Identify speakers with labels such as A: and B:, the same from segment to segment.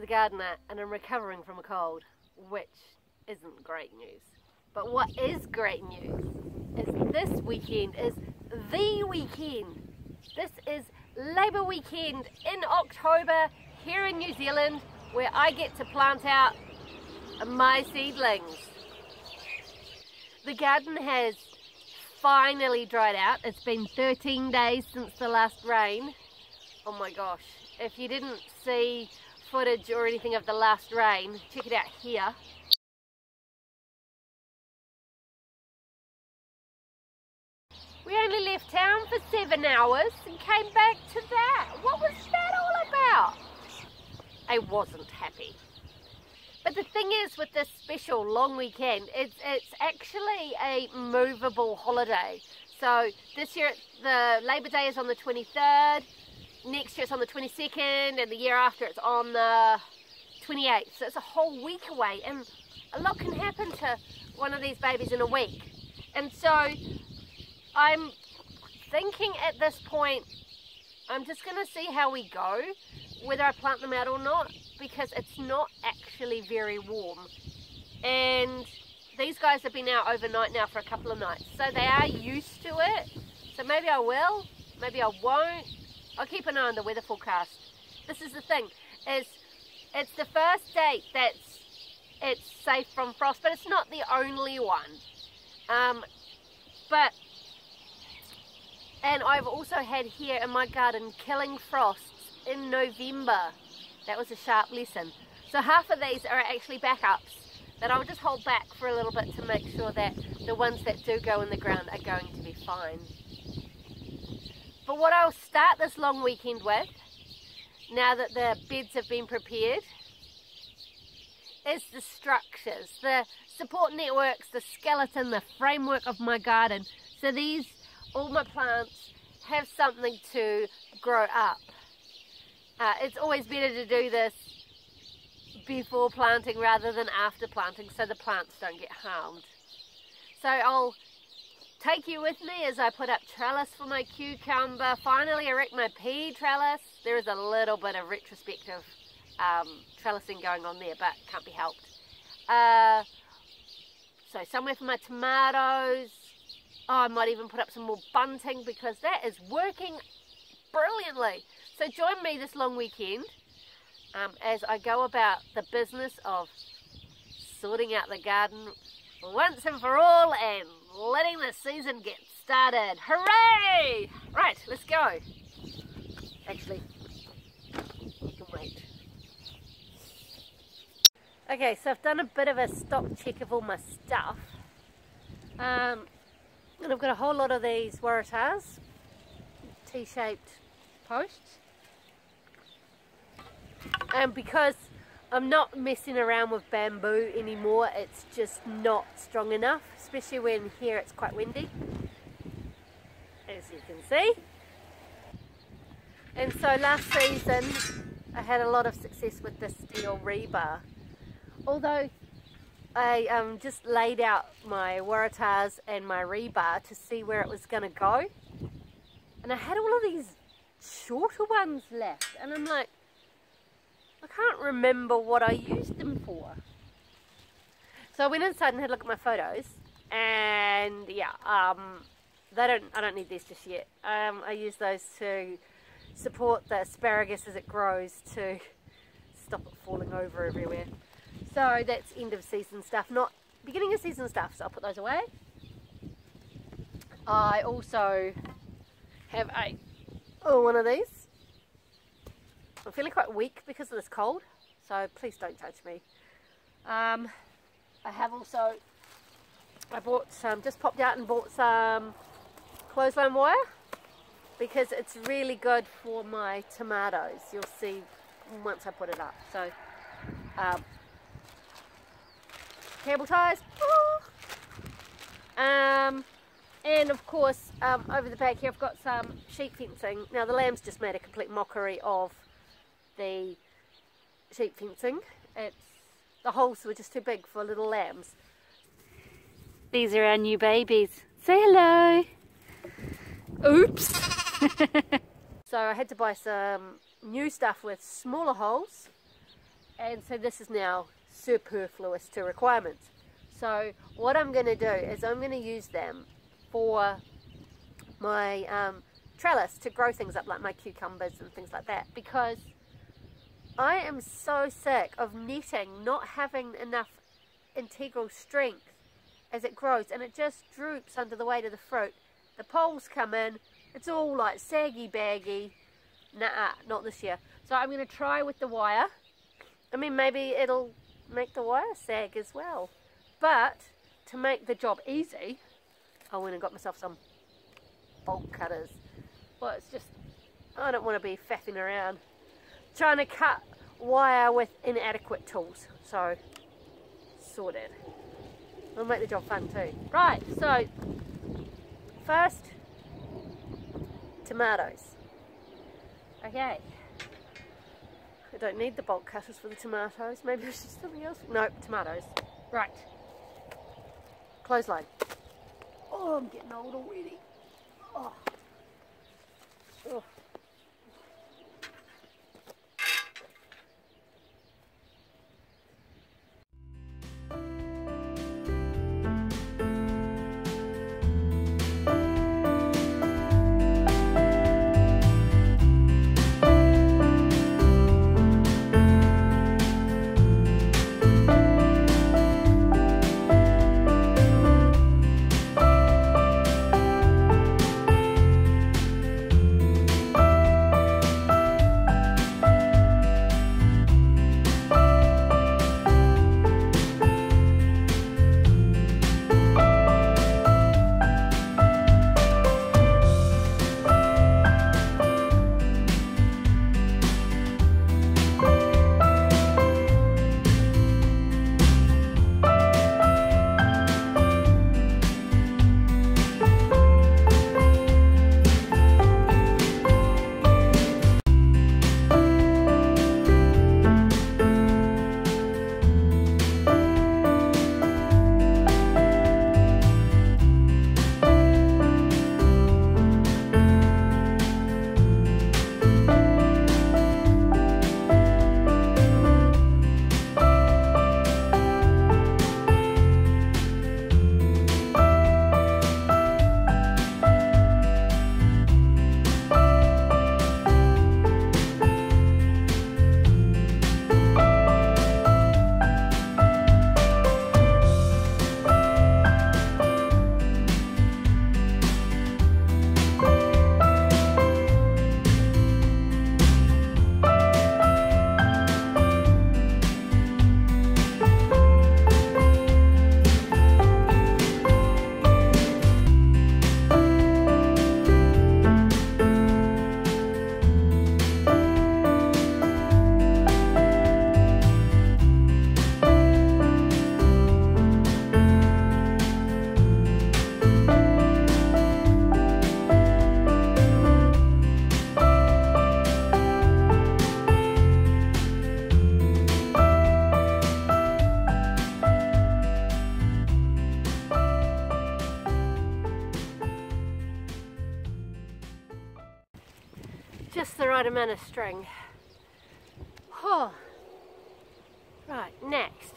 A: the gardener and I'm recovering from a cold, which isn't great news. But what is great news is this weekend is the weekend. This is Labour weekend in October here in New Zealand, where I get to plant out my seedlings. The garden has finally dried out. It's been 13 days since the last rain. Oh my gosh, if you didn't see footage or anything of the last rain, check it out here. We only left town for 7 hours and came back to that. What was that all about? I wasn't happy. But the thing is, with this special long weekend, it's actually a movable holiday. So this year the Labour Day is on the 23rd, next year it's on the 22nd, and the year after it's on the 28th. So it's a whole week away, and a lot can happen to one of these babies in a week. And so I'm thinking at this point, I'm just going to see how we go, whether I plant them out or not, because it's not actually very warm. And these guys have been out overnight now for a couple of nights, so they are used to it. So maybe I will, maybe I won't. I'll keep an eye on the weather forecast. This is the thing, is it's the first date that's it's safe from frost, but it's not the only one. And I've also had here in my garden killing frosts in November. That was a sharp lesson. So half of these are actually backups that I'll just hold back for a little bit to make sure that the ones that do go in the ground are going to be fine. But what I'll start this long weekend with, now that the beds have been prepared, is the structures, the support networks, the skeleton, the framework of my garden. So these, all my plants have something to grow up. It's always better to do this before planting rather than after planting, so the plants don't get harmed. So I'll take you with me as I put up trellis for my cucumber, finally erect my pea trellis. There is a little bit of retrospective trellising going on there, but can't be helped. So somewhere for my tomatoes. Oh, I might even put up some more bunting because that is working brilliantly. So join me this long weekend as I go about the business of sorting out the garden once and for all and letting the season get started. Hooray! Right, let's go. Actually, you can wait. Okay, so I've done a bit of a stock check of all my stuff. And I've got a whole lot of these Waratahs, T-shaped posts. And because I'm not messing around with bamboo anymore, it's just not strong enough, especially when here it's quite windy, as you can see. And so last season I had a lot of success with this steel rebar. Although I just laid out my Waratahs and my rebar to see where it was going to go. And I had all of these shorter ones left. And I'm like, I can't remember what I used them for. So I went inside and had a look at my photos. And yeah, I don't need these just yet. I use those to support the asparagus as it grows to stop it falling over everywhere. So that's end of season stuff, not beginning of season stuff, so I'll put those away. I also have one of these. I'm feeling quite weak because of this cold, so please don't judge me. I bought some, just popped out and bought some clothesline wire because it's really good for my tomatoes. You'll see once I put it up. So cable ties, and of course over the back here I've got some sheep fencing. Now the lambs just made a complete mockery of the sheep fencing. The holes were just too big for little lambs. These are our new babies. Say hello. Oops. So I had to buy some new stuff with smaller holes and so this is now superfluous to requirements. So what I'm going to do is I'm going to use them for my trellis to grow things up, like my cucumbers and things like that, because I am so sick of netting not having enough integral strength as it grows, and it just droops under the weight of the fruit. The poles come in, it's all like saggy baggy. Nah, not this year. So I'm going to try with the wire. I mean, maybe it'll make the wire sag as well. But to make the job easy, I went and got myself some bolt cutters. Well, it's just, I don't want to be faffing around trying to cut wire with inadequate tools. So, sorted. It'll make the job fun too. Right, so first, tomatoes. Okay. I don't need the bolt cutters for the tomatoes. Maybe I should do something else. No, tomatoes. Right. Clothesline. Oh, I'm getting old already. Oh. Oh. Just the right amount of string. Oh. Right, next.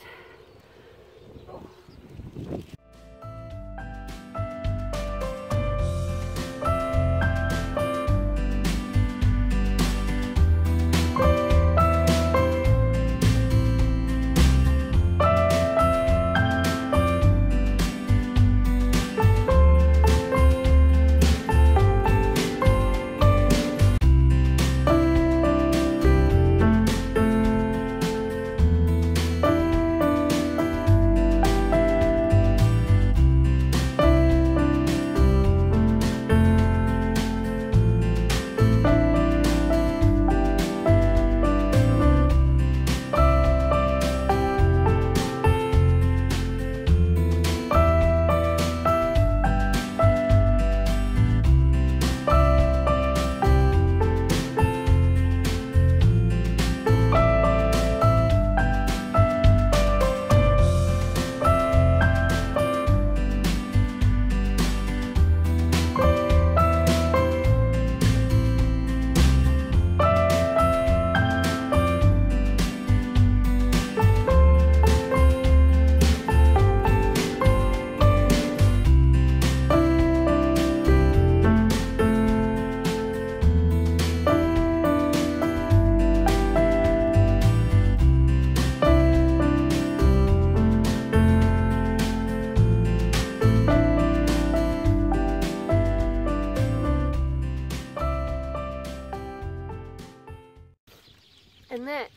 A: that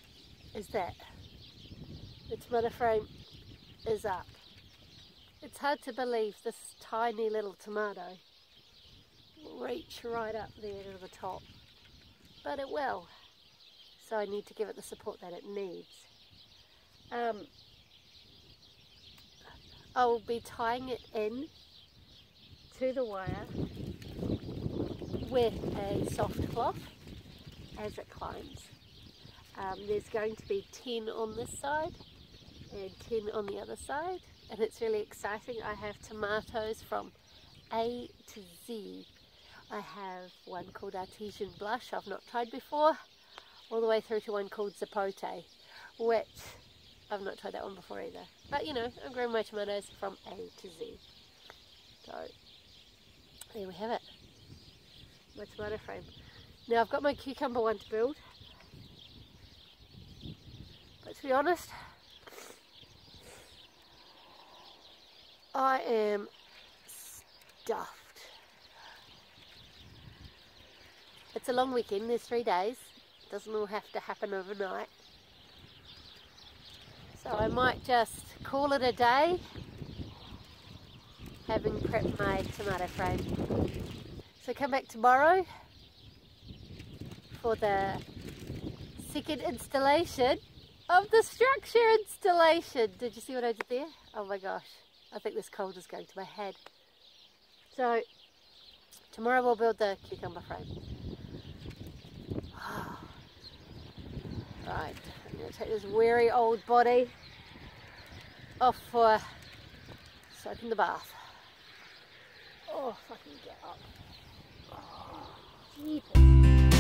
A: is that the tomato frame is up. It's hard to believe this tiny little tomato will reach right up there to the top, but it will. So I need to give it the support that it needs. I'll be tying it in to the wire with a soft cloth as it climbs. There's going to be 10 on this side and 10 on the other side, and it's really exciting. I have tomatoes from A to Z. I have one called Artesian Blush I've not tried before, all the way through to one called Zapote, which I've not tried that one before either. But you know, I'm growing my tomatoes from A to Z. So there we have it, my tomato frame. Now I've got my cucumber one to build, but to be honest, I am stuffed. It's a long weekend, there's 3 days. It doesn't all have to happen overnight. So I might just call it a day, having prepped my tomato frame. So come back tomorrow for the second installation of the structure installation. Did you see what I did there? Oh my gosh, I think this cold is going to my head. So tomorrow we'll build the cucumber frame. Right, I'm going to take this weary old body off for soaking the bath. Oh, if I can get up. Oh, jeepers.